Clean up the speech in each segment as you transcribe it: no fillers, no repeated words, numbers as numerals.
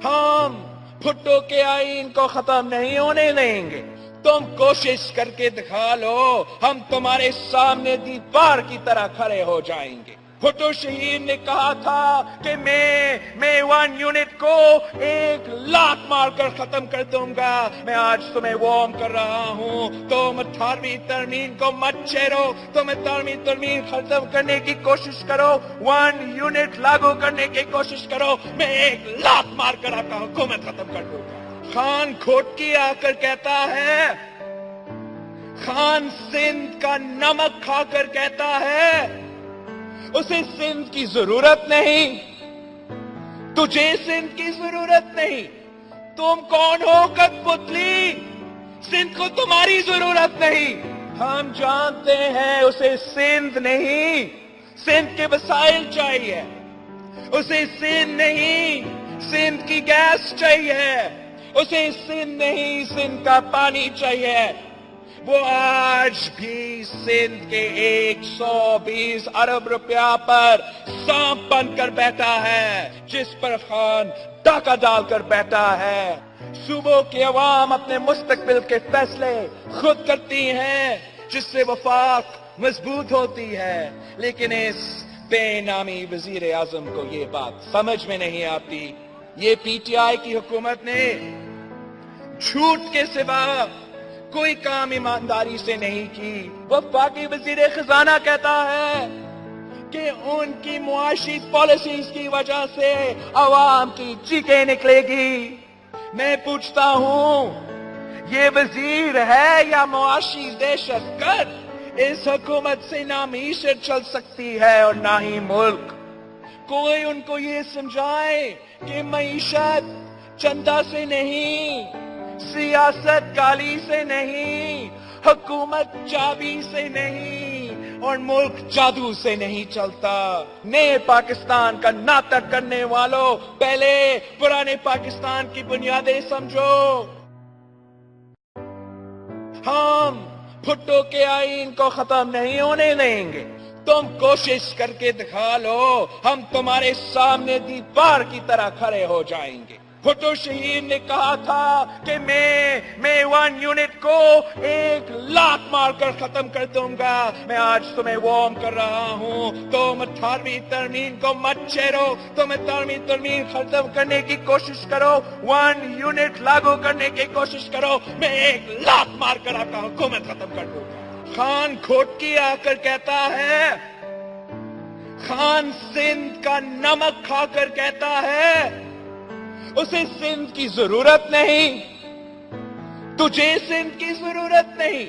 हम भुट्टो के आईन को खत्म नहीं होने देंगे। तुम कोशिश करके दिखा लो, हम तुम्हारे सामने दीवार की तरह खड़े हो जाएंगे। भुट्टो शहीद ने कहा था कि मैं 1 यूनिट को 1 लात मारकर खत्म कर दूंगा। मैं आज तुम्हें वार्न कर रहा हूं, तुम 18वीं तरमीम को मत छेड़ो। तुम 18वीं तरमीम खत्म करने की कोशिश करो, 1 यूनिट लागू करने की कोशिश करो। मैं 1 लात मारकर आपका हुकूमत खत्म कर दूंगा। खान घोटकी आकर कहता है, खान सिंध का नमक खाकर कहता है उसे सिंध की जरूरत नहीं, तुझे सिंध की जरूरत नहीं। तुम कौन हो कठपुतली? सिंध को तुम्हारी जरूरत नहीं। हम जानते हैं उसे सिंध नहीं, सिंध के वसाइल चाहिए। उसे सिंध नहीं, सिंध की गैस चाहिए। उसे सिंध नहीं, सिंध का पानी चाहिए। वो आज भी सिंध के 120 अरब रुपया पर सांप बनकर बैठा है, जिस पर खान डाका डालकर बैठा है। सूबों की अवाम अपने मुस्तकबिल के फैसले खुद करती हैं, जिससे वफाक मजबूत होती है। लेकिन इस बेनामी वजीर आजम को ये बात समझ में नहीं आती। ये पीटीआई की हुकूमत ने झूठ के सिवा कोई काम ईमानदारी से नहीं की। वफाकी वजीर खजाना कहता है कि उनकी मुआशी पॉलिसीज की वजह से अवाम की चीखें निकलेगी। मैं पूछता हूं, ये वजीर है या मुआशी दहशतगर्द? इस हुकूमत से ना मीशत चल सकती है और ना ही मुल्क। कोई उनको ये समझाए कि मईशत चंदा से नहीं, सियासत गाली से नहीं, हुकूमत चाबी से नहीं और मुल्क जादू से नहीं चलता। नए पाकिस्तान का नाटक करने वालों, पहले पुराने पाकिस्तान की बुनियादें समझो। हम भुट्टो के आईन को खत्म नहीं होने देंगे। तुम कोशिश करके दिखा लो, हम तुम्हारे सामने दीवार की तरह खड़े हो जाएंगे। भुट्टो शहीद ने कहा था कि मैं 1 यूनिट को 1 लात मारकर खत्म कर दूंगा। मैं आज तुम्हें वार्न कर रहा हूं, तुम 18वीं तरमीम को मत छेड़ो। तुम 18वीं तरमीम खत्म करने की कोशिश करो, 1 यूनिट लागू करने की कोशिश करो। मैं 1 लात मारकर आपका हुकूमत खत्म कर दूंगा। खान घोटकी आकर कहता है, खान सिंध का नमक खाकर कहता है उसे सिंध की जरूरत नहीं, तुझे सिंध की जरूरत नहीं।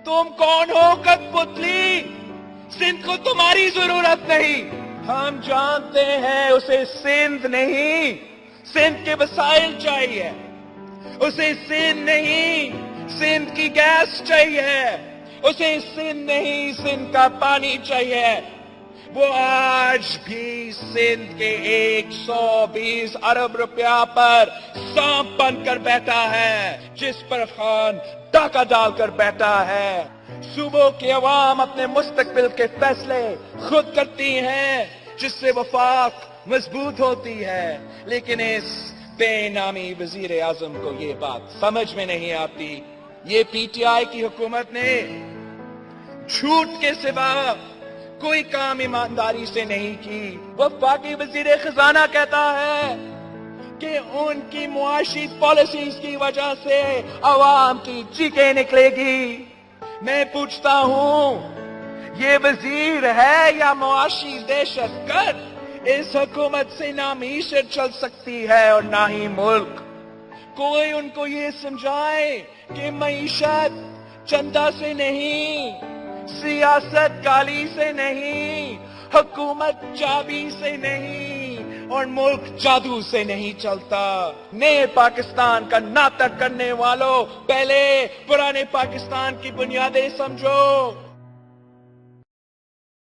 तुम कौन हो कठपुतली? सिंध को तुम्हारी जरूरत नहीं। हम जानते हैं उसे सिंध नहीं, सिंध के वसाइल चाहिए। उसे सिंध नहीं, सिंध की गैस चाहिए। उसे सिंध नहीं, सिंध का पानी चाहिए। वो आज भी सिंध के 120 अरब रुपया पर सांप बनकर बैठा है, जिस पर खान डाका डालकर बैठा है। सूबों की अवाम अपने मुस्तकबिल के फैसले खुद करती हैं, जिससे वफाक मजबूत होती है। लेकिन इस बेनामी वजीर आजम को ये बात समझ में नहीं आती। ये पीटीआई की हुकूमत ने झूठ के सिवा कोई काम ईमानदारी से नहीं की। वफाकी वजीर खजाना कहता है कि उनकी मुआशी पॉलिसीज की वजह से अवाम की चीखें निकलेगी। मैं पूछता हूं, ये वजीर है या मुआशी दहशतगर्द? इस हुकूमत से ना मीशत चल सकती है और ना ही मुल्क। कोई उनको ये समझाए कि मईशत चंदा से नहीं, सियासत गाली से नहीं, हुकूमत चाबी से नहीं और मुल्क जादू से नहीं चलता। नए पाकिस्तान का नाटक करने वालों, पहले पुराने पाकिस्तान की बुनियादें समझो।